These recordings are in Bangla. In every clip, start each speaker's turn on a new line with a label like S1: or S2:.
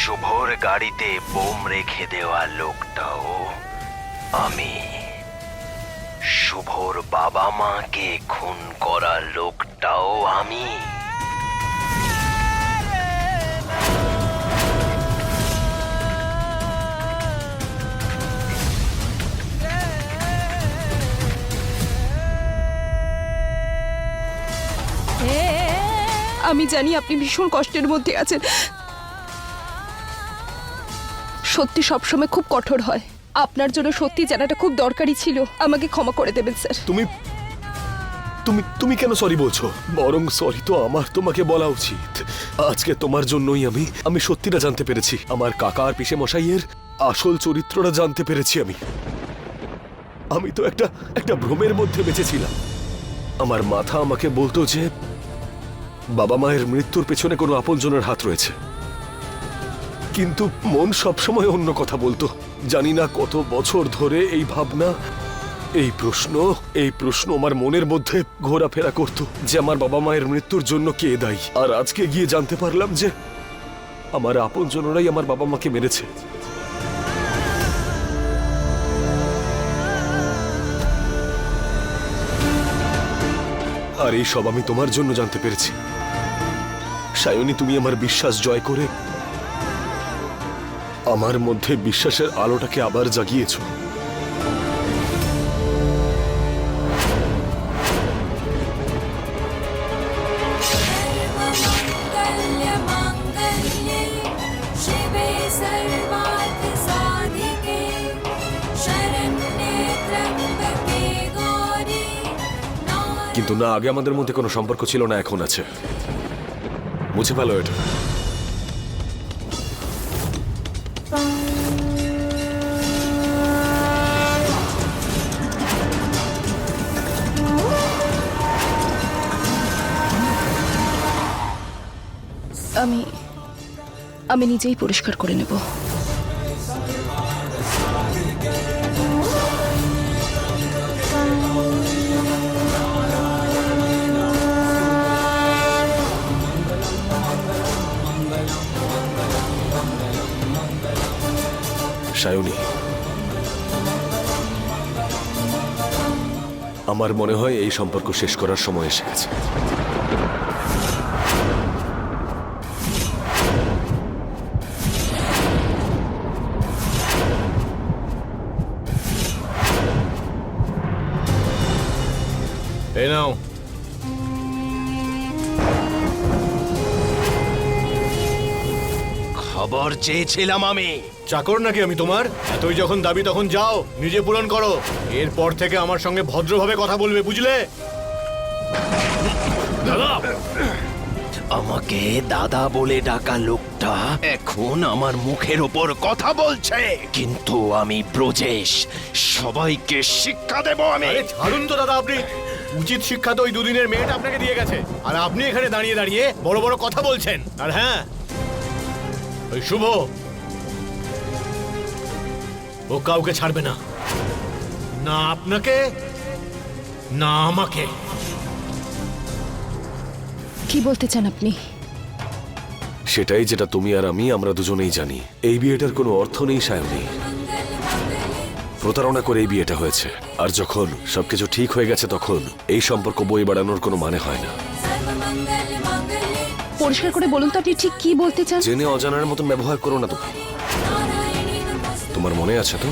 S1: শুভর গাড়িতে বোম রেখে দেওয়া লোকটাও আমি। শুভর বাবা মাকে খুন করা লোকটাও আমি।
S2: আমি জানি আপনি ভীষণ কষ্টের মধ্যে আছেন। সত্যি সবসময় খুব কঠোর হয়। আপনার জন্য সত্যি জানাটা খুব দরকারি ছিল। আমাকে ক্ষমা করে দেবেন স্যার।
S3: তুমি তুমি তুমি কেন সরি বলছো? বরং সরি তো আমার তোমাকে বলা উচিত। আজকে তোমার জন্যই আমি সত্যিটা জানতে পেরেছি। আমার কাকা আর পিসে মশাইয়ের আসল চরিত্রটা জানতে পেরেছি আমি তো একটা ভ্রমের মধ্যে বেঁচেছিলাম। আমার মাথা আমাকে বলতো যে বাবা মায়ের মৃত্যুর পেছনে কোনো আপনজনের হাত রয়েছে, কিন্তু মন সবসময় অন্য কথা বলতো। জানি না কত বছর ধরে এই ভাবনা, এই প্রশ্ন আমার মনের মধ্যে ঘোরাফেরা করতো যে আমার বাবা মায়ের মৃত্যুর জন্য কে দায়ী। আর আজকে গিয়ে জানতে পারলাম যে আমার আপনজনরাই আমার বাবা মাকে মেরেছে। আর এই সব আমি তোমার জন্য জানতে পেরেছি। সায়নী, তুমি আমার বিশ্বাস জয় করে আমার মধ্যে বিশ্বাসের আলোটাকে আবার জাগিয়েছো। কিন্তু না, আগে আমাদের মধ্যে কোনো সম্পর্ক ছিল না, এখন আছে। মুছে ফেলো এটা।
S2: আমি নিজেই পরিষ্কার করে নেব।
S3: সায়নী, আমার মনে হয় এই সম্পর্ক শেষ করার সময় এসে গেছে।
S4: এই নাও।
S1: খবর চেয়েছিলাম আমি।
S4: চাকর নাকি আমি তোমার? এতই যখন দাবি তখন যাও, নিজে পূরণ করো। এরপর থেকে আমার সঙ্গে ভদ্রভাবে কথা বলবে, বুঝলে?
S1: আমাকে দাদা বলে ডাকা লোকটা এখন আমার মুখের ওপর কথা বলছে, কিন্তু আমি ব্রজেশ, সবাইকে শিক্ষা দেব আমি।
S4: আরে ছাড়ুন তো দাদা, আপনি উচিত শিক্ষা তো ওই দুদিনের মেয়েটা আপনাকে দিয়ে গেছে, আর আপনি এখানে দাঁড়িয়ে দাঁড়িয়ে বড় বড় কথা বলছেন। আর হ্যাঁ, ওই শুভ, ও কাউকে ছাড়বে না, না আপনাকে না আমাকে।
S2: কি বলতে চান আপনি?
S3: সেটাই যেটা তুমি আর আমরা দুজনেই জানি। এই বিয়েটার কোনো অর্থ নেই সায়নী। প্রতারণা করে এই বিয়েটা হয়েছে, আর যখন সবকিছু ঠিক হয়ে গেছে তখন এই সম্পর্ক বই বাড়ানোর কোনো মানে হয় না।
S2: পরিষ্কার করে বলুন তো আপনি ঠিক কি বলতে চান?
S3: জেনে অজানার মতন ব্যবহার করো না তুমি। তোমার মনে আছে তো?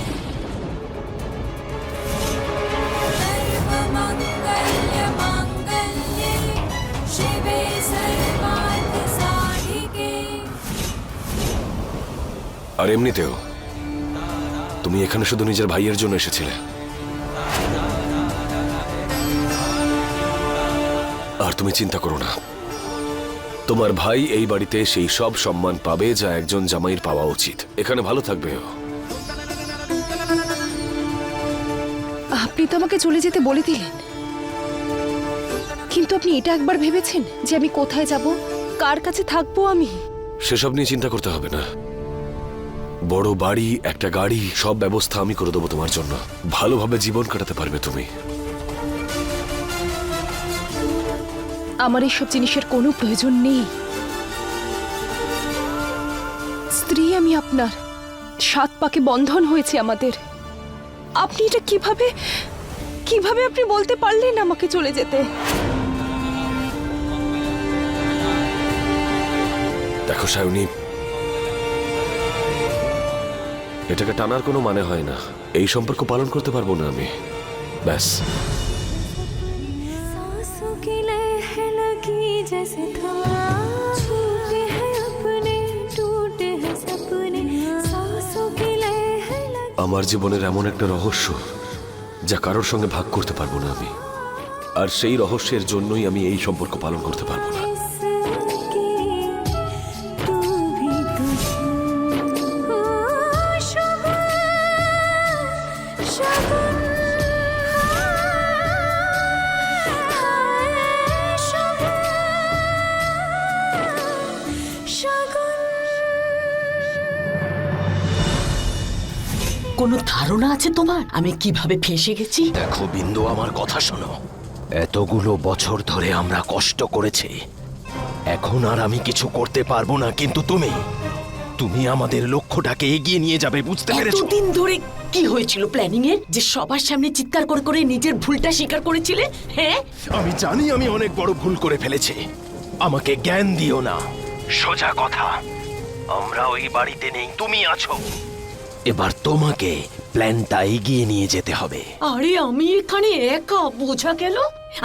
S3: আর এমনিতেও তুমি এখানে শুধু নিজের ভাইয়ের জন্য এসেছিলে, আর তুমি চিন্তা করো না, তোমার ভাই এই বাড়িতে সেই সব সম্মান পাবে যা একজন জামাইয়ের পাওয়া উচিত। এখানে ভালো থাকবে ও।
S2: আপনি তো আমাকে চলে যেতে বলে দিলেন, কিন্তু আপনি এটা একবার ভেবেছেন যে আমি কোথায় যাব, কার কাছে থাকবো? আমি
S3: সেসব নিয়ে চিন্তা করতে হবে না। বড় বাড়ি, একটা গাড়ি, সব ব্যবস্থা আমি করে দেবো তোমার জন্য। ভালোভাবে জীবন কাটাতে পারবে তুমি।
S2: আমার এইসব জিনিসের কোনো প্রয়োজন নেই। স্ত্রী আমি আপনার, 7 পাকে বন্ধন হয়েছে আমাদের। আপনি এটা কিভাবে কিভাবে আপনি বলতে পারলেন আমাকে চলে যেতে?
S3: দেখো সায়নী, এটাকে টানার কোনো মানে হয় না। এই সম্পর্ক পালন করতে পারবো না আমি, ব্যাস।
S5: सांसों की लह लगी जैसे था छूटे हैं अपने टूटे हैं सपने सांसों की लह लगी
S3: আমার জীবনের এমন একটা রহস্য যা কারোর সঙ্গে ভাগ করতে পারবো না আমি, আর সেই রহস্যের জন্যই আমি এই সম্পর্ক পালন করতে পারবো না।
S5: इसकी तू भी तुझ शगुन शगुन
S6: কোনো ধারণা আছে তোমার আমি কিভাবে ফেঁসে গেছি?
S1: দেখো বিন্দু, আমার কথা শোনো। এতগুলো বছর ধরে আমরা কষ্ট করেছি, এখন আর আমি কিছু করতে পারবো না, কিন্তু তুমি আমাদের লক্ষ্যটাকে এগিয়ে নিয়ে যাবে, বুঝতে পেরেছো?
S6: এতদিন ধরে কি হয়েছিল প্ল্যানিং এর যে সবার সামনে চিৎকার করে করে নিজের ভুলটা স্বীকার করেছিলে? হ্যাঁ,
S1: আমি জানি আমি অনেক বড় ভুল করে ফেলেছি, আমাকে জ্ঞান দিও না। সোজা কথা, আমরা ওই বাড়িতে নেই, তুমি আছো। এবার তোমাকে প্ল্যানটা এগিয়ে নিয়ে যেতে হবে।
S6: আরে আমি এখানে একা, বোঝা গেল?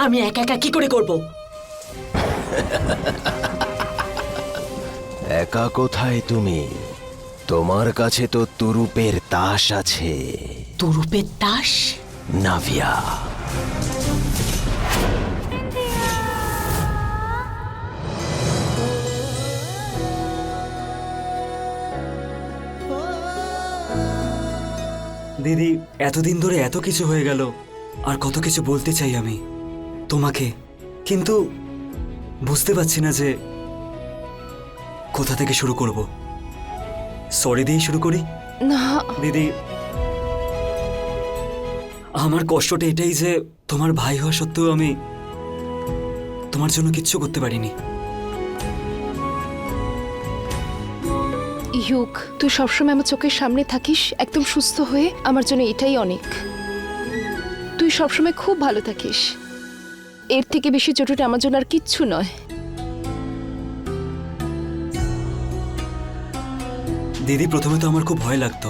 S6: আমি একা একা কি করে করব?
S1: একা কোথায় তুমি? তোমার কাছে তো তুরুপের তাস আছে।
S6: তুরুপের তাস?
S1: নাভিয়া,
S7: দিদি, এতদিন ধরে এত কিছু হয়ে গেল, আর কত কিছু বলতে চাই আমি তোমাকে, কিন্তু বুঝতে পারছি না যে কোথা থেকে শুরু করব। সরি দিয়ে শুরু করি।
S2: না,
S7: দিদি, আমার কষ্টটা এটাই যে তোমার ভাই হওয়া সত্ত্বেও আমি তোমার জন্য কিচ্ছু করতে পারিনি।
S2: ইউক, তুই সবসময় আমার চোখের সামনে থাকিস একদম সুস্থ হয়ে, আমার জন্য এটাই অনেক। তুই সবসময় খুব ভালো থাকিস, এর থেকে বেশি ছোটটা আমার জন্য আর কিচ্ছু নয়।
S7: দিদি, প্রথমে তো আমার খুব ভয় লাগতো,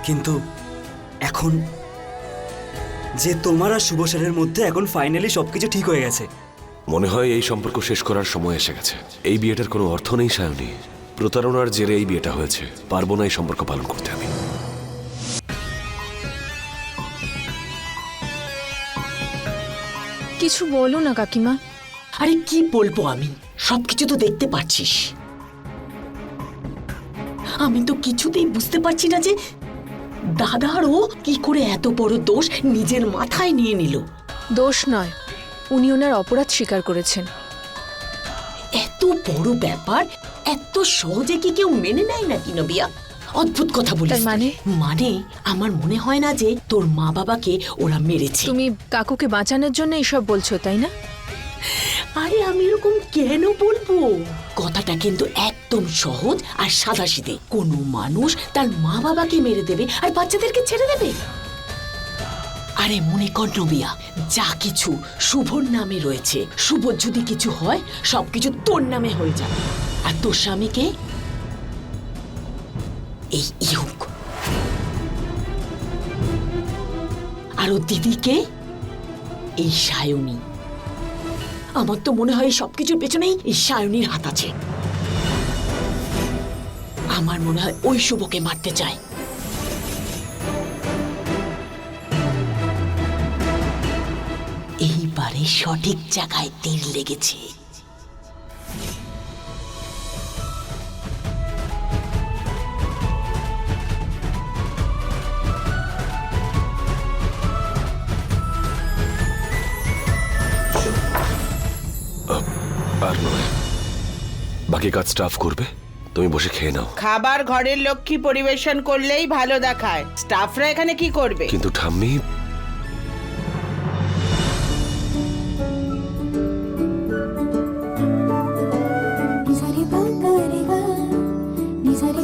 S7: কিন্তু এখন যে তোমার আর শুভ স্যারের মধ্যে এখন ফাইনালি সবকিছু ঠিক হয়ে গেছে।
S3: মনে হয় এই সম্পর্ক শেষ করার সময় এসে গেছে। এই বিয়েটার কোনো অর্থ নেই সায়নী, প্রতারণার জেরে এই বিয়েটা হয়েছে। পারবো না এই সম্পর্ক পালন করতে আমি।
S8: কিছু বলো না কাকিমা।
S6: আরে কি বলবো আমি, সবকিছু তো দেখতে পাচ্ছিস। আমি তো কিছুতেই বুঝতে পারছি না যে দাদারও কি করে এত বড় দোষ নিজের মাথায় নিয়ে নিল।
S8: দোষ নয়, উনি ওনার অপরাধ স্বীকার করেছেন।
S6: এত বড় ব্যাপার এত সহজে কি কেউ মেনে নেয় নাকি নবিয়া? অদ্ভুত কথা বলিস।
S8: তার মানে?
S6: মানে আমার মনে হয় না যে তোর মা বাবাকে ওরা মেরেছে।
S8: তুমি কাকুকে বাঁচানোর জন্য এইসব বলছো, তাই না?
S6: আরে আমি এরকম কেন বলবো? কথাটা কিন্তু একদম সহজ আর সাদাসিধে। কোনো মানুষ তার মা বাবাকে মেরে দেবে আর বাচ্চাদেরকে ছেড়ে দেবে? আরে মনে কর নবিয়া, যা কিছু শুভর নামে রয়েছে, শুভ যদি কিছু হয় সবকিছু তোর নামে হয়ে যাবে। আর তোর স্বামীকে এই ইহুক, আর ওর দিদিকে এই সায়নী। আমার তো মনে হয় সবকিছুর পেছনেই এই সায়নীর হাত আছে। আমার মনে হয় ওই শুভকে মারতে চায়। এইবারে সঠিক জায়গায় তীর লেগেছে।
S3: আর নয়, বাকি কাজ স্টাফ করবে, তুমি বসে খেয়ে নাও।
S9: খাবার ঘরের লক্ষ্মী পরিবেশন করলেই ভালো দেখায়, স্টাফরা এখানে কি করবে?
S3: কিন্তু ঠাম্মি,
S5: निज़ारे पा करेगा निज़ारे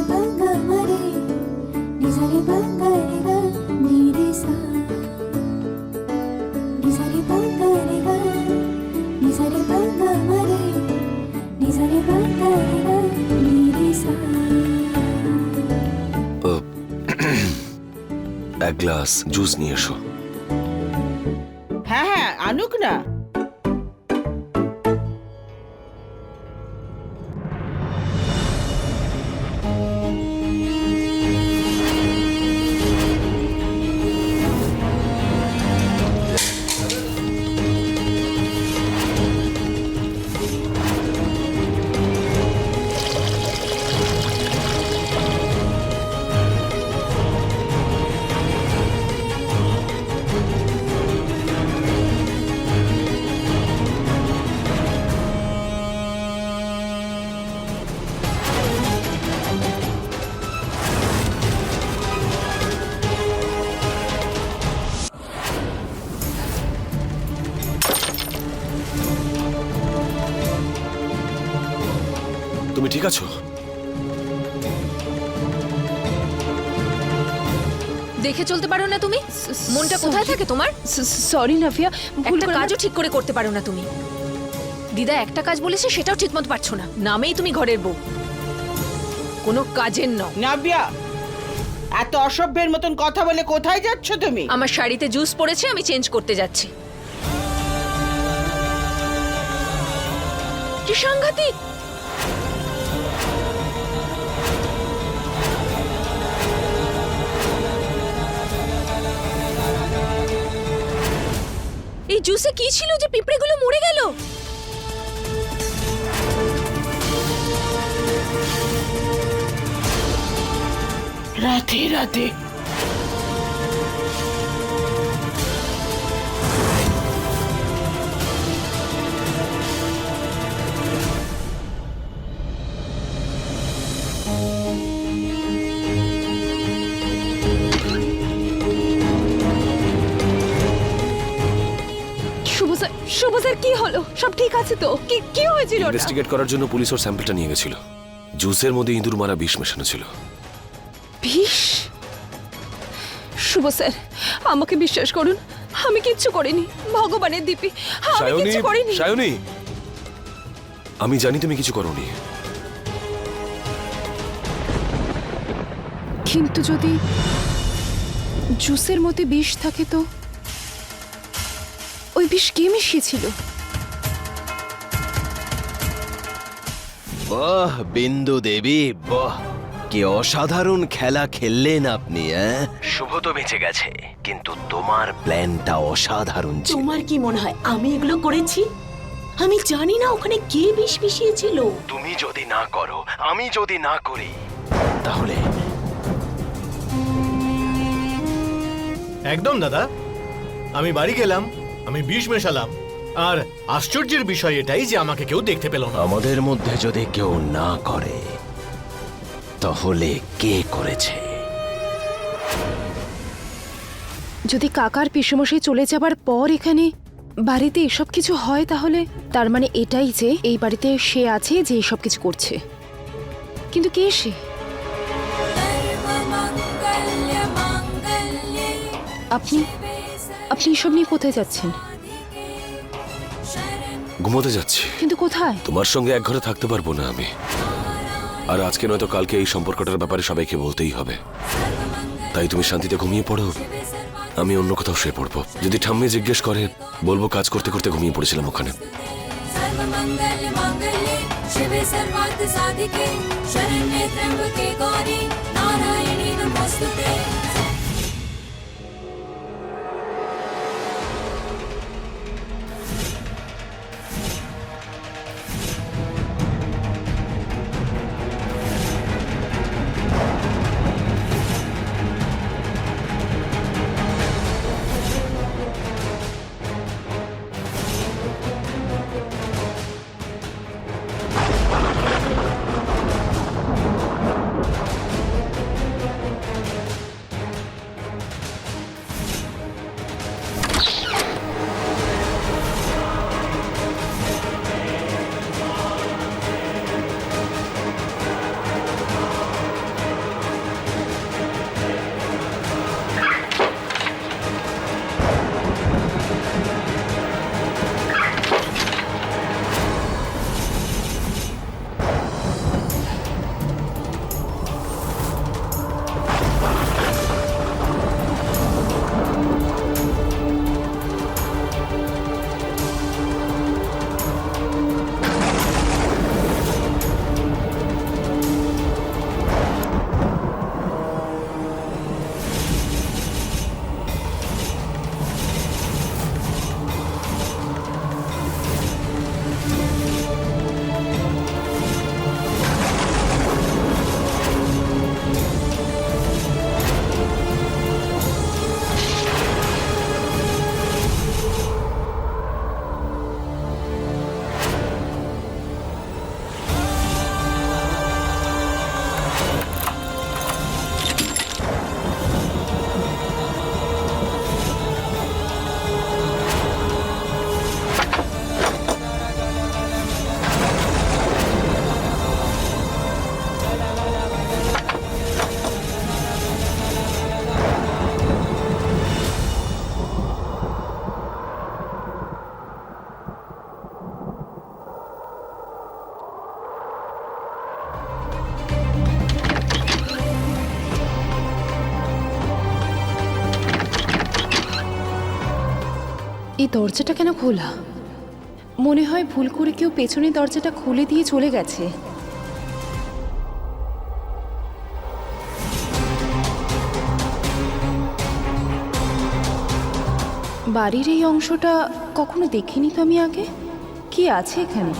S3: এক গ্লাস জুস নিয়ে এসো।
S9: হ্যাঁ হ্যাঁ আনুক না।
S3: তুমি ঠিক আছো?
S8: দেখে চলতে পারো না তুমি? মনটা কোথায় থাকে তোমার?
S2: সরি নাভিয়া, ভুল
S8: একটা
S2: করে
S8: কাজও ঠিক করে করতে পারো না তুমি। দিদা একটা কাজ বলেছে সেটাও ঠিকমতো পারছো না। নামেই তুমি ঘরের বউ, কোনো কাজের নও।
S9: নাবিয়া, এত অসভ্যের মতন কথা বলে কোথায় যাচ্ছ তুমি?
S8: আমার শাড়িতে জুস পড়েছে, আমি চেঞ্জ করতে যাচ্ছি। কি সাংঘাতিক! এই জুসে কি ছিল যে পিঁপড়েগুলো মরে গেল?
S9: রাতে রাতে
S2: শুভ স্যার, কি হলো? সব ঠিক আছে তো? কি কি হয়েছিল?
S3: ইনভেস্টিগেট করার জন্য পুলিশ ওর স্যাম্পলটা নিয়ে গেছিল। জুসের মধ্যে ইঁদুর মারা বিষ মেশানো ছিল।
S2: বিষ? শুভ স্যার, আমাকে বিশ্বাস করুন, আমি কিচ্ছু করিনি। ভগবানের দিব্যি, আমি
S3: সায়নী,
S2: কিচ্ছু করিনি।
S3: সায়নী, আমি জানি তুমি কিছু করোনি।
S2: কিন্তু যদি জুসের মধ্যে বিষ থাকে তো ওই বিষ কে মিশিয়েছিল?
S1: বাহ বিন্দু দেবী, বাহ, কি অসাধারণ খেলা খেললেন আপনি। শুভ তো বেঁচে গেছে, কিন্তু তোমার প্ল্যানটা অসাধারণ ছিল।
S6: তোমার কি মনে হয় আমি এগুলো করেছি? আমি জানি না ওখানে কে বিষ মিশিয়েছিল।
S1: তুমি যদি না করো, আমি যদি না করি, তাহলে
S4: একদম দাদা, আমি বাড়ি গেলাম, আমি বিষ মেশালাম, আর আশ্চর্যের বিষয় এটাই যে আমাকে কেউ দেখতে পেল না।
S1: আমাদের মধ্যে যদি কেউ না করে, তাহলে কে করেছে?
S2: যদি কাকার পিসমশাই চলে যাবার পর এখানে বাড়িতে এসব কিছু হয়, তাহলে তার মানে এটাই যে এই বাড়িতে সে আছে যে এসব কিছু করছে। কিন্তু কে সে? আপনি আপনি এসব নিয়ে কোথায় যাচ্ছেন?
S3: ঘুমোতে যাচ্ছি।
S2: কিন্তু কোথায়?
S3: তোমার সঙ্গে এক ঘরে থাকতে পারবো না আমি। আর আজকে নয়তো কালকে এই সম্পর্কটার ব্যাপারে সবাইকে বলতেই হবে। তাই তুমি শান্তিতে ঘুমিয়ে পড়ো, আমি অন্য কোথাও শুয়ে পড়বো। যদি ঠাম্মি জিজ্ঞেস করে, বলবো কাজ করতে করতে ঘুমিয়ে পড়েছিলাম ওখানে।
S5: शिवे सर्वार्थ साधिके शरण्ये त्र्यंबके गौरी नारायणी नमोस्तुते।
S2: এই দরজাটা কেন খোলা? মনে হয় ভুল করে কেউ পেছনে দরজাটা খুলে দিয়ে চলে গেছে। বাড়ির এই অংশটা কখনো দেখিনি তো আমি আগে। কি আছে এখানে?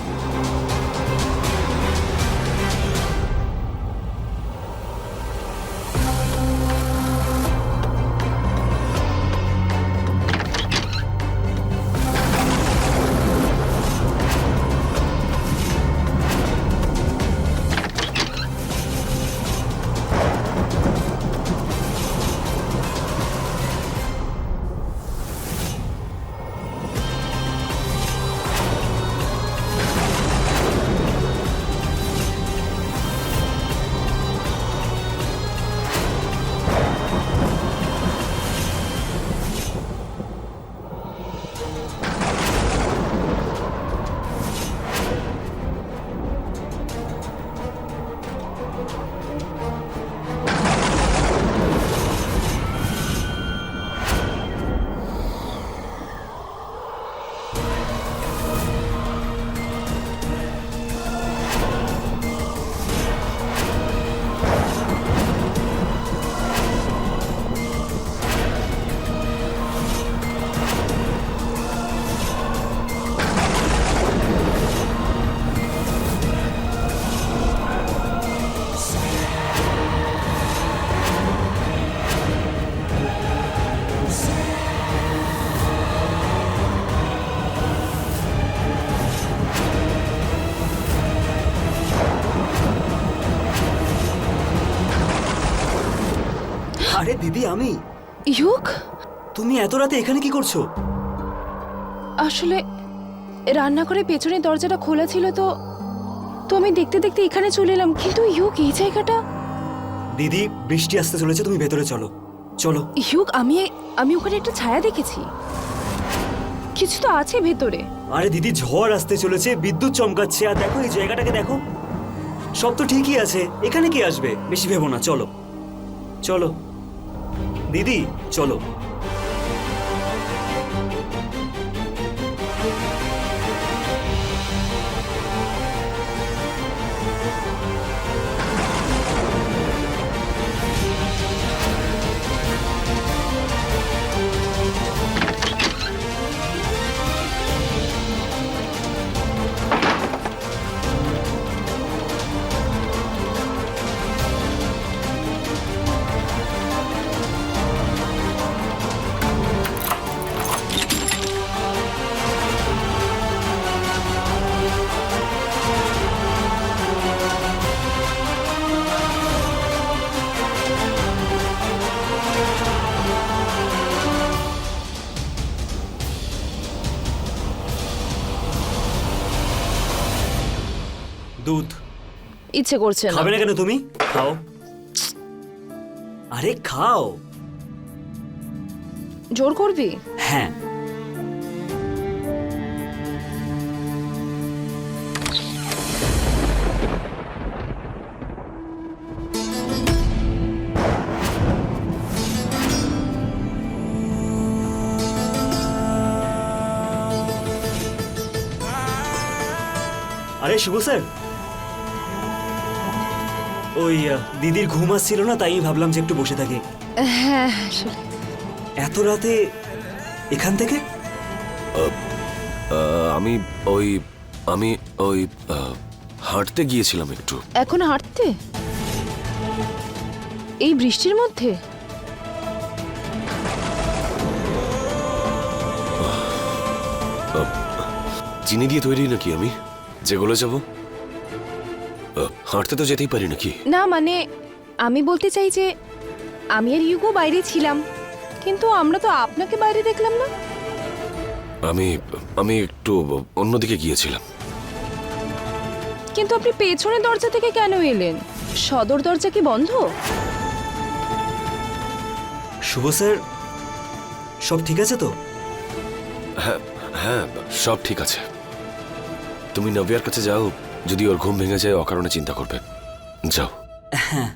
S7: আরে দিদি, আমি।
S2: ইউক,
S7: তুমি এত রাতে এখানে কি করছো?
S2: আসলে রান্নাঘরের পেছনের দরজাটা খোলা ছিল তো আমি দেখতে দেখতে এখানে চলে এলাম। কিন্তু ইউক, এই জায়গাটা।
S7: দিদি, বৃষ্টি আসতে চলেছে, তুমি ভেতরে চলো। চলো।
S2: ইউক, আমি ওখানে একটা ছায়া দেখেছি। কিছু তো আছে ভেতরে।
S7: আরে দিদি, ঝড় আসতে চলেছে, বিদ্যুৎ চমকাচ্ছে, আর দেখো এই জায়গাটাকে দেখো, সব তো ঠিকই আছে। এখানে কি আসবে? বেশি ভেবো না, চলো চলো দিদি, চলো। দুধ
S2: ইচ্ছে করছে না।
S7: খাবে না কেন তুমি? খাও। আরে খাও।
S2: জোর করবি?
S7: হ্যাঁ। আরে শুভ স্যার, ওই দিদির ঘুম আসছিল না, তাই ভাবলাম যে একটু বসে থাকি।
S2: হ্যাঁ, আসলে
S7: এত রাতে এখান থেকে?
S3: আমি ওই হাঁটতে গিয়েছিলাম একটু।
S2: এখন হাঁটতে? এই বৃষ্টির মধ্যে?
S3: চিনি দিয়ে তৈরি নাকি আমি, যেগুলো যাব? হাঁটতে তো যেতেই পারি নাকি?
S2: না, মানে আমি বলতে চাই যে আমি আর ইউগো বাইরে ছিলাম, কিন্তু আমরা তো আপনাকে বাইরে দেখলাম না।
S3: আমি একটু অন্যদিকে গিয়েছিলাম।
S2: কিন্তু আপনি পেছনের দরজা থেকে কেন এলেন? সদর দরজা কি বন্ধ?
S7: শুভ স্যার, সব ঠিক আছে তো?
S3: হ্যাঁ হ্যাঁ, সব ঠিক আছে। তুমি নভিয়ার কাছে যাও, যদি ওর ঘুম ভেঙে যায় অকারণে চিন্তা করবে। যাও।
S7: হ্যাঁ।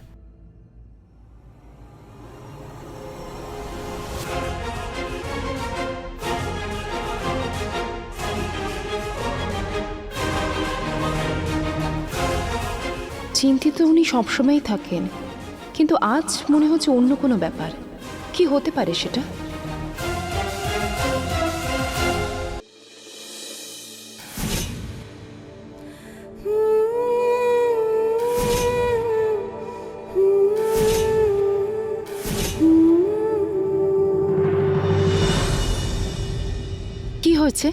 S2: চিন্তিত উনি সবসময়ই থাকেন, কিন্তু আজ মনে হচ্ছে অন্য কোনো ব্যাপার। কি হতে পারে সেটা? কি হয়েছে?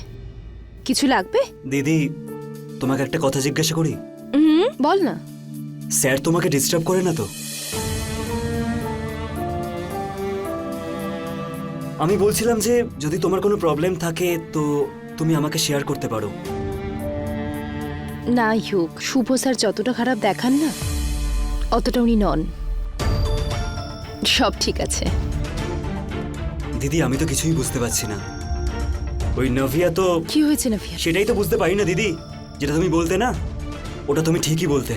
S2: কিছু লাগবে?
S7: দিদি, তোমাকে একটা কথা জিজ্ঞাসা করি?
S2: বল না।
S7: স্যার তোমাকে ডিস্টার্ব করে না তো? আমি বলছিলাম যে যদি তোমার কোনো প্রবলেম থাকে তো তুমি আমাকে শেয়ার করতে পারো।
S2: না ইউক, শুভ স্যার যতটা খারাপ দেখান না অতটা উনি নন। সব ঠিক আছে।
S7: দিদি, আমি তো কিছুই বুঝতে পারছি না। ওই নভিয়া তো...
S2: কি হয়েছে নাভিয়া?
S7: সেটাই তো বুঝতে পারি না দিদি। যেটা তুমি বলতে না, ওটা তুমি ঠিকই বলতে।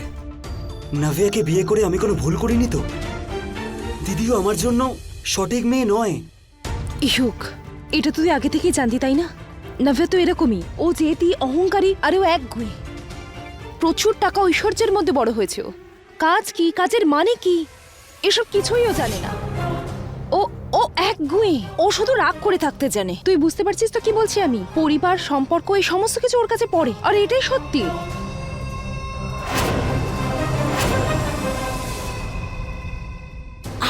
S7: নাভিয়াকে বিয়ে করে আমি কোনো ভুল করিনি তো? দিদিও আমার জন্য সঠিক মেয়ে নয়।
S2: ইউক, এটা তুই আগে থেকেই জানতি তাই না? নাভিয়া তো এরকমই। ও জেদি, অহংকারী, আর ও একগুঁয়ে। প্রচুর টাকা ঐশ্বর্যের মধ্যে বড় হয়েছে ও। কাজ কি, কাজের মানে কি, এসব কিছুই ও জানে না। ও ও একগুঁয়ে। ও শুধু রাগ করে থাকতে জানে। তুই বুঝতে পারছিস তো কি বলছি আমি? পরিবার, সম্পর্ক, এই সমস্ত কিছু ওর কাছে পড়ে, আর এটাই সত্যি।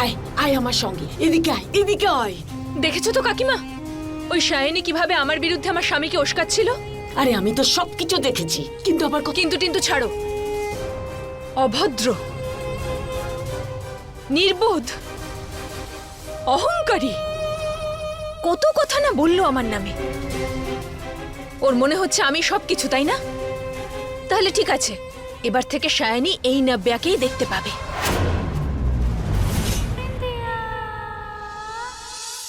S6: আয় আয় আমার সঙ্গে, এদিকে আয়, এদিকে আয়।
S8: দেখেছো তো কাকিমা, ওই শায়নি কিভাবে আমার বিরুদ্ধে আমার স্বামীকে উস্কাচ্ছিল?
S6: আরে আমি তো সবকিছু দেখেছি, কিন্তু আবার
S8: কিন্তু ছাড়ো। অভদ্র, নির্বোধ, অহংকারী, কত কথা না বললো আমার নামে। ওর মনে হচ্ছে আমি সবকিছু, তাই না? তাহলে ঠিক আছে, এবার থেকে শায়নি এই নাব্যাকেই দেখতে পাবে।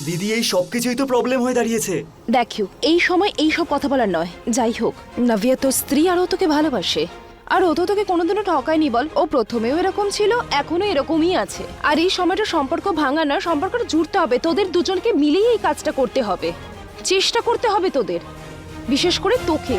S7: দিদি, এই সবকিছুই তো প্রবলেম হয়ে দাঁড়িয়েছে।
S2: দেখিও, এই সময় এই সব কথা বলার নয়। যাই হোক, নাভিয়া তোর স্ত্রী, আর ও তোকে ভালোবাসে। আর ও তো তোকে কোনোদিনও ঠকায়নি বল। ও প্রথমেও এরকম ছিল, এখনো এরকমই আছে। আর এই সময়টা সম্পর্ক ভাঙা না, সম্পর্কটা জুড়তে হবে। তোদের দুজনকে মিলেই এই কাজটা করতে হবে। চেষ্টা করতে হবে তোদের, বিশেষ করে তোকে।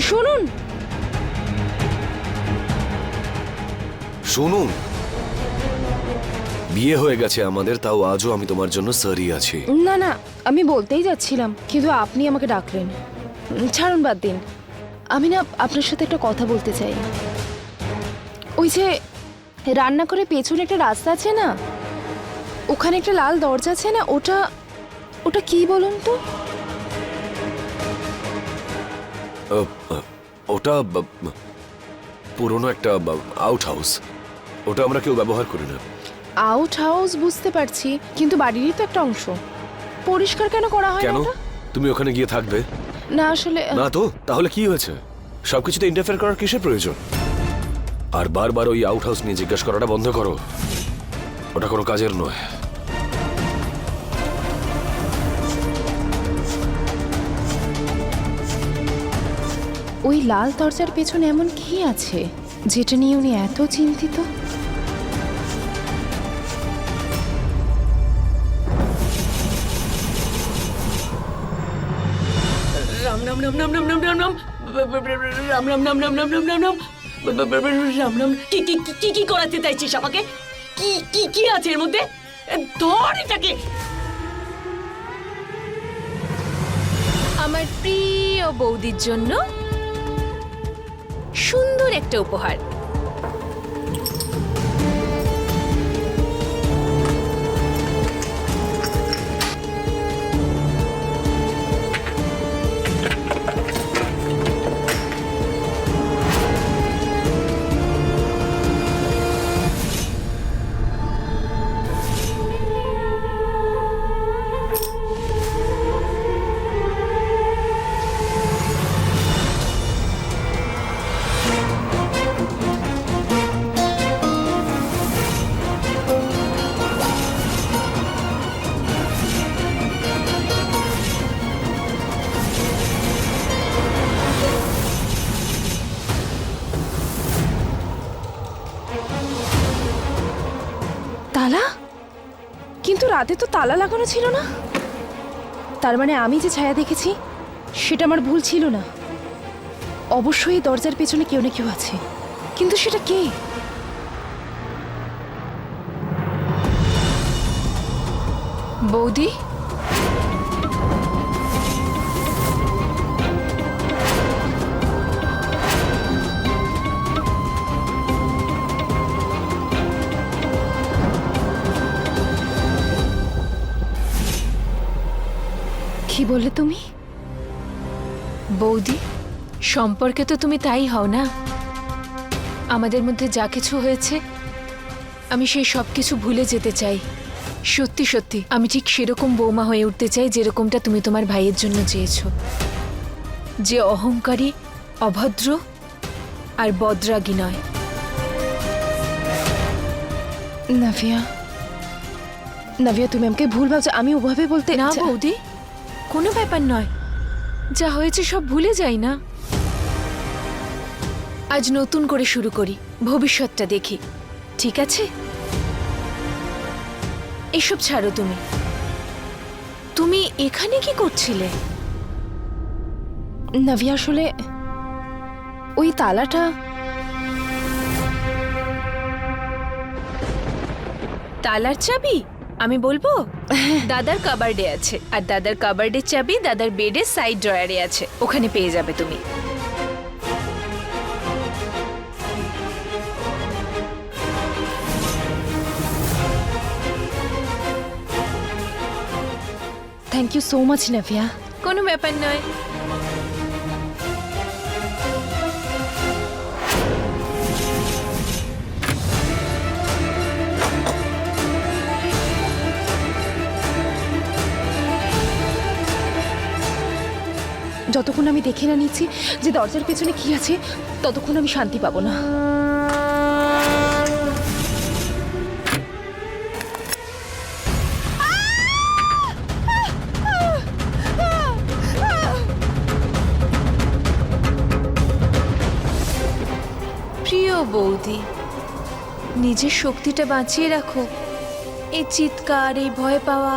S2: শুনুন,
S3: শুনুন, বিয়ে হয়ে গেছে আমাদের, তাও আজও আমি তোমার জন্য সরি আছি।
S2: না না, আমি বলতেই যাচ্ছিলাম, কিন্তু আপনি আমাকে ডাকলেন। ছাড়ুন, বাদ দিন। আমি না আপনার সাথে একটা কথা বলতে চাই। ওই যে রান্না করে পেছনে একটা রাস্তা আছে না, ওখানে একটা লাল দরজা আছে না, ওটা ওটা কি বলুন তো?
S3: ওটা পুরনো একটা আউট হাউস। ওটা আমরা কেউ ব্যবহার করি না।
S2: আউট হাউস বুঝতে পারছি, কিন্তু বাড়িরই তো একটা অংশ। পরিষ্কার কেন করা হয় না
S3: কেন?
S2: ওটা?
S3: তুমি ওখানে গিয়ে থাকবে?
S2: না আসলে
S3: না তো, তাহলে কি হয়েছে? সবকিছুতে ইন্টারফেয়ার করার কিসের প্রয়োজন? আর বারবার ওই আউট হাউস নিয়ে জিজ্ঞাসা করাটা বন্ধ করো। ওটা কোনো কাজের নয়।
S2: ওই লাল দরজার পেছনে এমন কি আছে যেটা নিয়ে উনি এত চিন্তিত?
S6: রাম রাম রাম রাম রাম রাম রাম রাম রাম রাম রাম রাম রাম রাম রাম রাম রাম রাম। কি কি কি কি করাতে চাইছিস আমাকে? কি কি কি আছে এর মধ্যে? ধর এটাকে।
S8: আমার প্রিয় বৌদির জন্য সুন্দর একটা উপহার।
S2: তালা? কিন্তু রাতে তো তালা লাগানো ছিল না। তার মানে আমি যে ছায়া দেখেছি সেটা আমার ভুল ছিল না। অবশ্যই এই দরজার পেছনে কেউ না কেউ আছে, কিন্তু সেটা কে?
S8: বৌদি,
S2: কি বললে তুমি?
S8: বৌদি, সম্পর্কে তো তুমি তাই হও না। আমাদের মধ্যে যা কিছু হয়েছে আমি সেই সব কিছু ভুলে যেতে চাই। সত্যি সত্যি আমি ঠিক সেরকম বৌমা হয়ে উঠতে চাই যেরকমটা তুমি তোমার ভাইয়ের জন্য চেয়েছো, যে অহংকারী, অভদ্র আর বদরাগী নয়।
S2: নাভিয়া, নাভিয়া, তুমি আমাকে ভুল ভাবছো। আমি ওভাবে বলতে
S8: না বৌদি, কোনো ব্যাপার নয়। যা হয়েছে সব ভুলে যাই না। আজ নতুন করে শুরু করি, ভবিষ্যৎটা দেখি, ঠিক আছে? এসব ছাড়ো। তুমি তুমি এখানে কি করছিলে?
S2: নাভিয়া, আসলে ওই তালাটা
S8: তালার চাবি আমি বলবো? দাদার কাবার্ডে আছে, আর দাদার কাবার্ডের চাবি দাদার বেডের সাইড ড্রয়ারে আছে, ওখানে পেয়ে যাবে তুমি।
S2: Thank you so much Naviya.
S8: কোনো ব্যাপার নয়।
S2: যতক্ষণ আমি দেখে না নিচ্ছি যে দরজার পেছনে কি আছে, ততক্ষণ আমি শান্তি পাবো না।
S8: প্রিয় বৌদি, নিজের শক্তিটা বাঁচিয়ে রাখো। এই চিৎকার, এই ভয় পাওয়া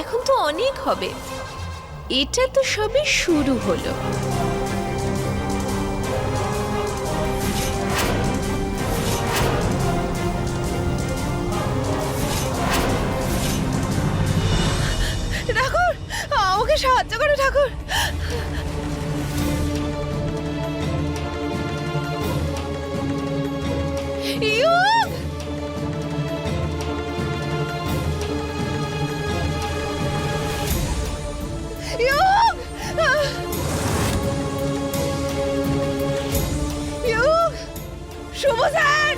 S8: এখন তো অনেক হবে। এটা তো সবে শুরু হলো। ঠাকুর, আমাকে সাহায্য করো ঠাকুর। You! You! You! Shubho sir!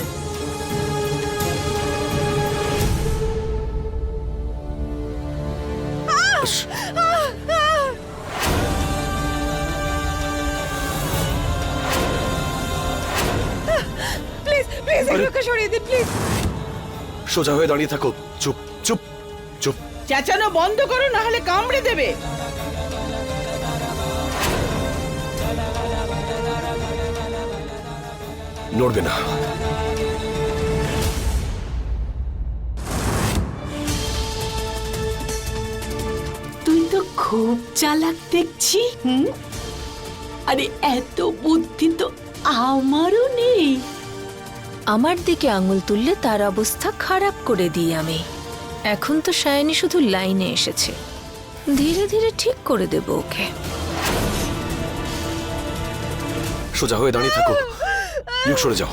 S8: Please please এগুলোকে সরিয়ে দিন প্লিজ।
S3: সোজা হয়ে দাঁড়িয়ে থাকো। চুপ চুপ চুপ।
S9: চেঁচানো বন্ধ করো, না হলে কামড়ে দেবে।
S3: নড়বে না।
S6: তুই তো খুব চালাক দেখছি। আরে এত বুদ্ধি তো আমারও নেই।
S8: আমার দিকে আঙুল তুললে তার অবস্থা খারাপ করে দিই আমি। এখন তো সায়নী শুধু লাইনে এসেছে, ধীরে ধীরে ঠিক করে দেব ওকে।
S3: সোজা হয়ে দাঁড়িয়ে থাকো। মুখ সরে যাও।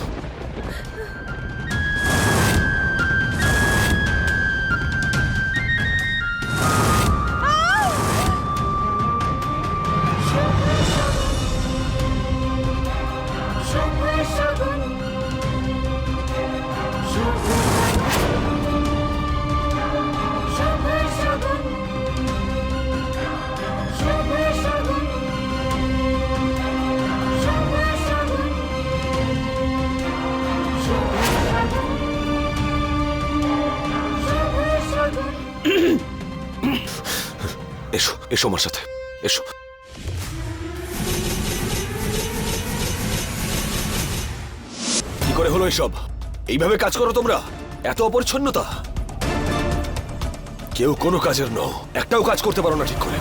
S3: এসো এসো আমার সাথে এসো। কি করে হলো এসব? এইভাবে কাজ করো তোমরা? এত অপরিচ্ছন্নতা, কেউ কোনো কাজের নও, একটাও কাজ করতে পারো না ঠিক করে।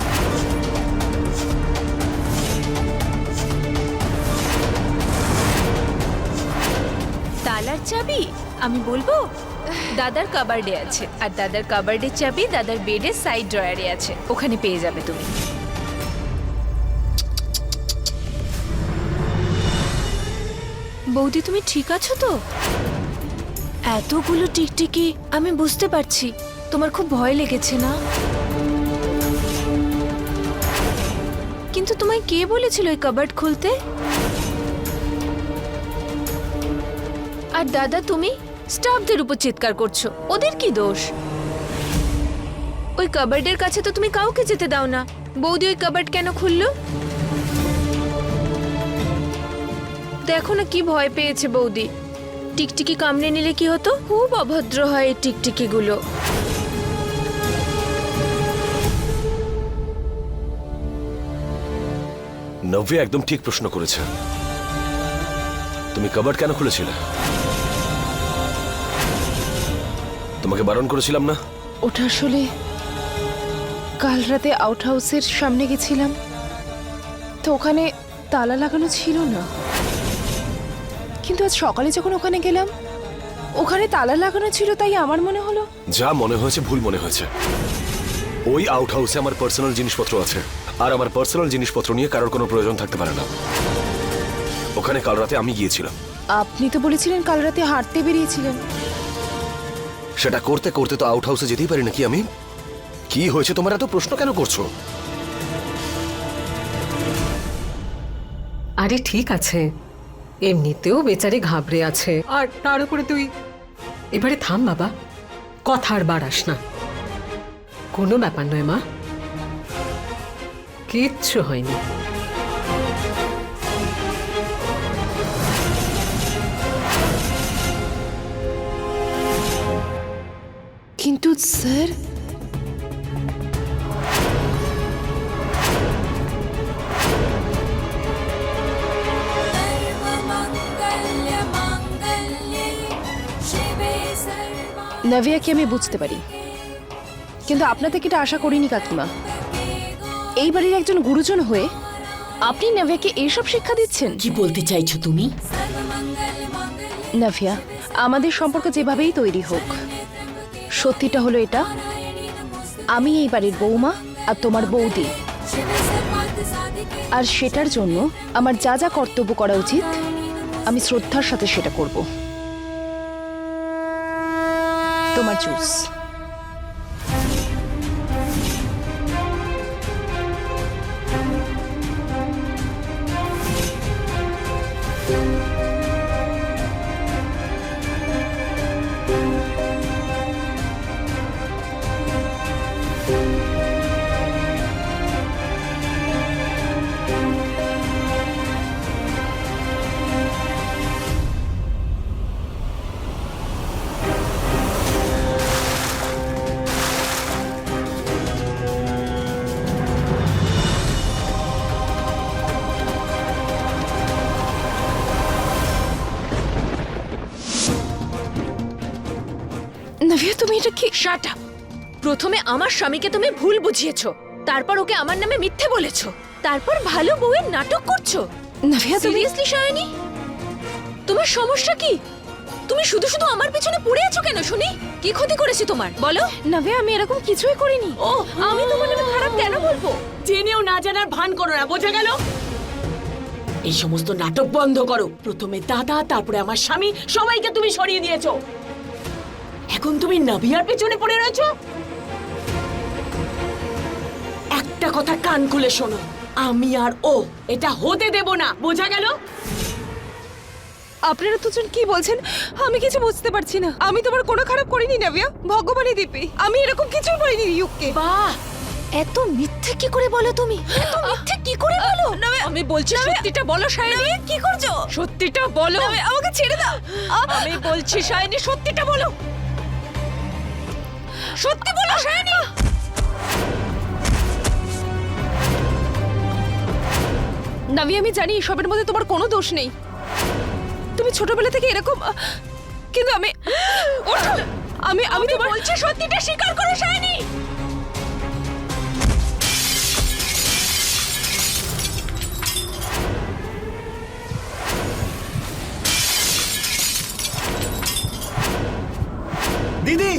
S8: তালার চাবি আমি বলবো দাদার কাবার্ডে আছে, আর দাদার কাবার্ডের চাবি দাদার বেডের সাইড ড্রয়ারে আছে, ওখানে পেয়ে যাবে তুমি। বৌদি তুমি ঠিক আছো তো? এতগুলো টিকটিকি আমি বুঝতে পারছি তোমার খুব ভয় লেগেছে না, কিন্তু তোমায় কে বলেছিল এই কাবার্ড খুলতে? আর দাদা তুমি স্টাফদের উপর চিৎকার করছো, ওদের কি দোষ? ওই কাবার্ডের কাছে তো তুমি কাউকে যেতে দাও না, বৌদি ওই কাবার্ড কেন খুললো? দেখো না কি ভয় পেয়েছে বৌদি। টিকটিকি কামড়ে নিলে কি হতো? খুব অভদ্র হয় এই টিকটিকি গুলো।
S3: নভ্য একদম ঠিক প্রশ্ন করেছে। তুমি কাবার্ড কেন খুলেছিলে? তোমাকে বারণ করেছিলাম না?
S2: ওটা আসলে কাল রাতে আউট হাউসের সামনে গেছিলাম, তো ওখানে তালা লাগানো ছিল না, কিন্তু আজ সকালে যখন ওখানে গেলাম ওখানে তালা লাগানো ছিল, তাই আমার মনে হলো।
S3: যা মনে হয়েছে ভুল মনে হয়েছে। ওই আউট হাউসে আমার পার্সোনাল জিনিসপত্র আছে, আর আমার পার্সোনাল জিনিসপত্র নিয়ে কারোর কোনো প্রয়োজন থাকতে পারে না। ওখানে কাল রাতে আমি গিয়েছিলাম।
S2: আপনি তো বলেছিলেন কাল রাতে হাঁটতে বেরিয়েছিলেন।
S3: সেটা করতে করতে তো আউট হাউসে যেতেই পারি নাকি আমি? কি হয়েছে তোমার এত প্রশ্ন কেন করছো?
S10: আরে ঠিক আছে, এমনিতেও বেচারি ঘাবড়ে আছে, আর তার উপরে তুই। এবারে থাম বাবা, কথা আর বাড়াস না। কোনো ব্যাপার নয় মা, কিচ্ছু হয়নি।
S2: কিন্তু স্যার, নাভিয়াকে আমি বুঝতে পারি, কিন্তু আপনার থেকে এটা আশা করিনি কাকিমা। এই বাড়ির একজন গুরুজন হয়ে আপনি নাভিয়াকে এইসব শিক্ষা দিচ্ছেন?
S6: কি বলতে চাইছো তুমি?
S2: নাভিয়া, আমাদের সম্পর্ক যেভাবেই তৈরি হোক, সত্যিটা হলো এটা, আমি এই বাড়ির বৌমা আর তোমার বৌদি, আর সেটার জন্য আমার যা যা কর্তব্য করা উচিত আমি শ্রদ্ধার সাথে সেটা করব। তোমার জুস। নাভিয়া, তুমি এটা কি?
S8: Shut up! প্রথমে আমার স্বামীকে তুমি ভুল বুঝিয়েছো, তারপর ওকে আমার নামে মিথ্যে বলেছো, তারপর ভালো বউয়ের নাটক করছো।
S2: নাভিয়া, তুমি
S8: সিরিয়াসলি শায়নি, তোমার সমস্যা কি? তুমি শুধু শুধু আমার পিছনে পড়ে আছো কেন শুনি? কি ক্ষতি করেছি তোমার বলো?
S2: নাভিয়া, আমি এরকম কিছুই করিনি।
S6: ও,
S2: আমি তোমার নামে খারাপ কেন বলবো?
S6: জেনেও না জানার ভান করো না, বোঝা গেল? এই সমস্ত নাটক বন্ধ করো। প্রথমে দাদা, তারপরে আমার স্বামী, সবাইকে তুমি সরিয়ে দিয়েছো। এখন তুমি নাভিয়ার পেছনে পড়ে রয়েছো। একটা কথা কান খুলে শোনো, আমি আর ও এটা হতে দেব না, বোঝা গেল?
S2: আপনারা দুজন কি বলছেন আমি কিছু বুঝতে পারছি না। আমি তোমার কোনো খারাপ করিনি নাভিয়া, ভগবানই দিব্যি। আমি এরকম কিছুই করিনি ইউকে।
S6: বাহ,
S8: এত মিথ্যে কি করে বলো তুমি? এত মিথ্যে কি করে বলো? আমি বলছি সত্যিটা বলো শায়নি।
S2: কি করছো?
S8: সত্যিটা বলো।
S2: আমাকে ছেড়ে দাও।
S8: আমি বলছি শায়নি, সত্যিটা বলো। সত্যি বলো শায়নি।
S2: নাভিয়া, আমি জানি এসবের মধ্যে তোমার কোনো দোষ নেই। তুমি ছোটবেলা থেকে এরকম কিন্তু আমি ওঠো! আমি তোমার বলছি সত্যিটা স্বীকার করো শায়নি।
S7: দিদি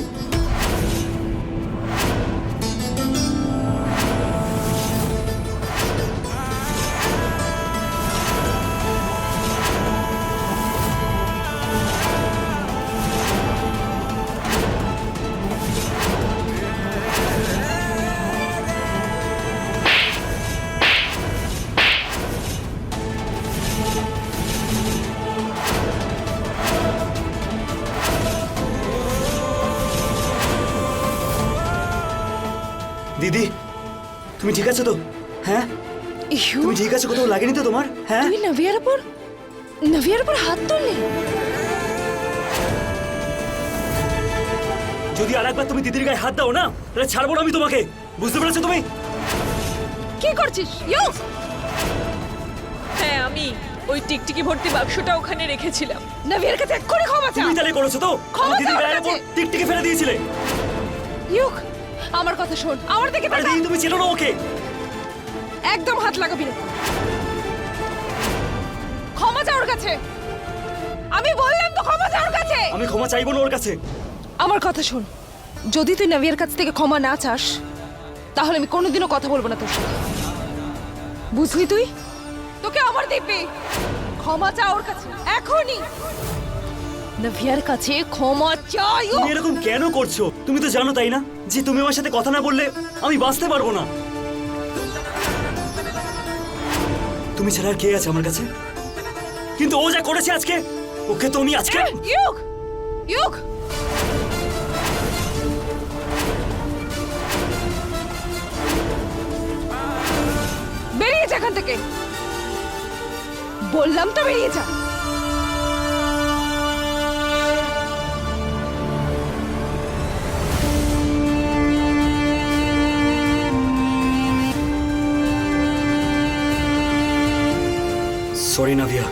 S7: দিদি তুমি ঠিক আছো তো? হ্যাঁ
S2: ইউ,
S7: তুমি ঠিক আছো? কোথাও লাগেনি তো তোমার? হ্যাঁ
S2: তুমি নভিয়ার উপর হাত তুললে?
S7: যদি আরেকবার তুমি দিদির গায়ে হাত দাও না তাহলে ছাড়বো না আমি তোমাকে, বুঝতে পেরেছো তুমি?
S2: কি করছিস ইউ?
S8: হ্যাঁ, আমি ওই টিকটিকি ভর্তি বাক্সটা ওখানে রেখেছিলাম।
S2: নভিয়ার কাছে এক্ষুনি ক্ষমা চা।
S7: তুমি তাহলে করেছো তো?
S2: ক্ষমা
S7: আমার দিদির
S2: চাও
S7: গায়ের
S2: ওর
S7: উপর
S2: কাছে।
S7: টিকটিকি ফেলে দিয়েছিলে।
S2: ইউক, আমার কথা শোন, আমার দিকে
S7: আরে
S2: তাকা।
S7: দিদি তুমি ছিল না ওকে।
S2: একদম হাত লাগাবি না। ক্ষমা চা ওর কাছে। আমি বললাম তো ক্ষমা চা ওর কাছে।
S7: আমি ক্ষমা চাইবো না ওর কাছে।
S2: আমার কথা শোন, যদি তুই নভিয়ার কাছ থেকে ক্ষমা না চাস তাহলে আমি কোনোদিনও কথা বলবো না তোর সাথে, বুঝলি? তুই তোকে আমার দিব্যি ক্ষমা চা ওর কাছে এখনই। নভিয়ার কাছে ক্ষমা চাই।
S7: তুমি এরকম কেন করছো? তুমি তো জানো তাই না যে তুমি আমার সাথে কথা না বললে আমি বাঁচতে পারবো না। তুমি ছাড়া আর কে আছে আমার কাছে? কিন্তু ও যা করেছে আজকে, ওকে তো আমি আজকে
S2: ইউক, ইউক, বেরিয়ে যা এখান থেকে, বললাম তো বেরিয়ে যা।
S7: সরি নাভিয়া।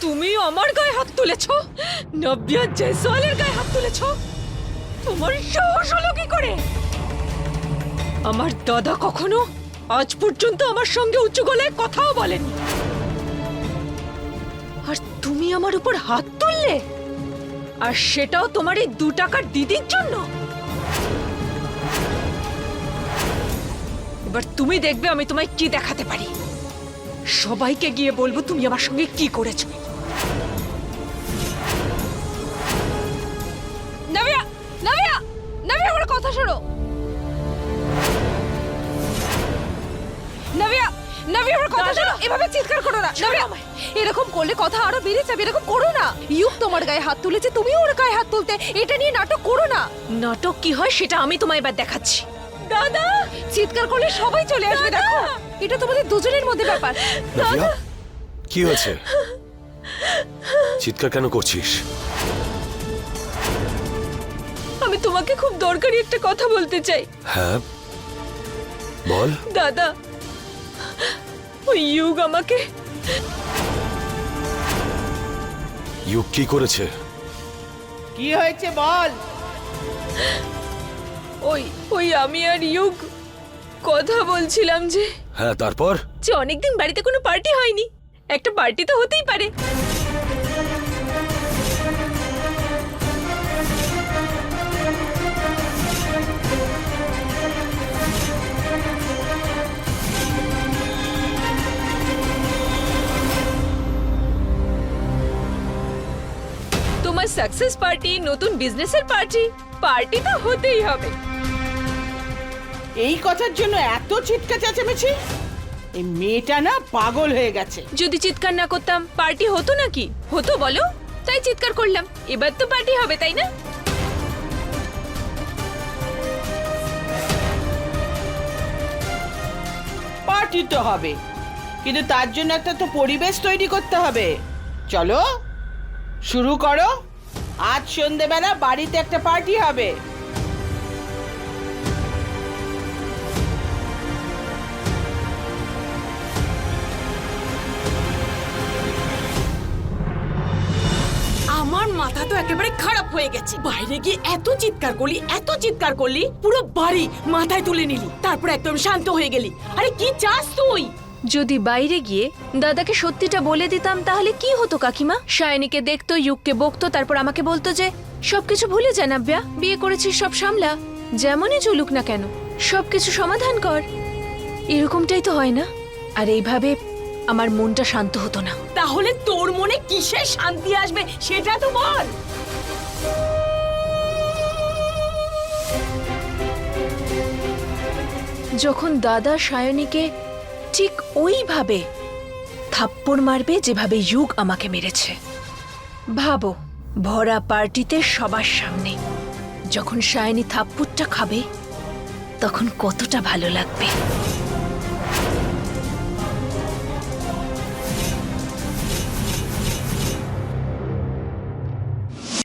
S8: তুমি আমার গায়ে হাত তুলেছো? নব্যা জয়সওয়ালের গায়ে হাত তুলেছো? তোমার সাহস হলো কি করে? আমার দাদা কখনো আজ পর্যন্ত আমার সঙ্গে উঁচু গলায় কথাও বলেনি, আর তুমি আমার উপর হাত তুললে, আর সেটাও তোমার এই 2 টাকার দিদির জন্য। এবার তুমি দেখবে আমি তোমায় কি দেখাতে পারি। সবাইকে গিয়ে বলবো তুমি আমার সঙ্গে কি করেছো।
S2: নভিয়া, নভিয়া, নভিয়া, আমার কথা শোনো। নভিয়া, নভিয়া, আমার কথা শোনো। এভাবে চিৎকার করো না নভিয়া। এরকম করলে কথা আরো বেড়ে যাবে, এরকম করো না। ইউক তোমার গায়ে হাত তুলেছে, তুমিও ওর গায়ে হাত তুলতে। এটা নিয়ে নাটক করো না।
S8: নাটক কি হয় সেটা আমি তোমায় এবার দেখাচ্ছি।
S2: দাদা, চিৎকার করলে সবাই চলে আসবে। দেখো, এটা তোমাদের দুজনের মধ্যে ব্যাপার।
S3: নাভিয়া, কি হয়েছে? চিৎকার কেন করছিস?
S8: আমি তোমাকে খুব দরকারি একটা কথা বলতে চাই।
S3: হ্যাঁ বল।
S8: দাদা, ওই ইউগ আমাকে
S3: ইউক কি করেছে?
S9: কি হয়েছে বল।
S8: ওই আমি আর ইউগ কথা বলছিলাম যে
S3: হ্যাঁ তারপর?
S8: অনেকদিন বাড়িতে কোনো পার্টি হয়নি, একটা পার্টি তো হতেই পারে। তোমার সাকসেস পার্টি, নতুন বিজনেসের পার্টি, পার্টি তো হতেই হবে।
S9: এই কথার জন্য এত চিৎকা চেঁচামেচি? এই মেয়েটা না পাগল হয়ে গেছে।
S8: যদি চিৎকার না করতাম পার্টি হতো নাকি? হতো বলো? তাই চিৎকার করলাম। এবার তো পার্টি হবে, তাই না?
S9: পার্টি তো হবে, কিন্তু তার জন্য একটা তো পরিবেশ তৈরি করতে হবে। চলো শুরু করো। আজ সন্ধেবেলা বাড়িতে একটা পার্টি হবে।
S6: আমার মাথা তো একেবারে খারাপ হয়ে গেছে। বাইরে গিয়ে এত চিৎকার করলি, পুরো বাড়ি মাথায় তুলে নিলি, তারপর একদম শান্ত হয়ে গেলি। আরে কি চাস তুই?
S8: যদি বাইরে গিয়ে দাদাকে সত্যিটা বলে দিতাম তাহলে কি হতো কাকিমা? সায়নীকে দেখতো, ইউককে বকতো, তারপর আমাকে বলতো যে সবকিছু ভুলে যা নাব্যা, বিয়ে করেছিস, সব সামলা, যেমনই চলুক না কেন সবকিছু সমাধান কর। এরকমটাই তো হয় না? আর এইভাবে আমার মনটা শান্ত হতো না।
S6: তাহলে তোর মনে কিসের শান্তি আসবে সেটা তো বল।
S8: যখন দাদা সায়নীকে ঠিক ওইভাবে থাপ্পড় মারবে যেভাবে ইউক আমাকে মেরেছে। ভাবো, ভরা পার্টিতে সবার সামনে যখন সায়নী থাপ্পড়টা খাবে তখন কতটা ভালো লাগবে।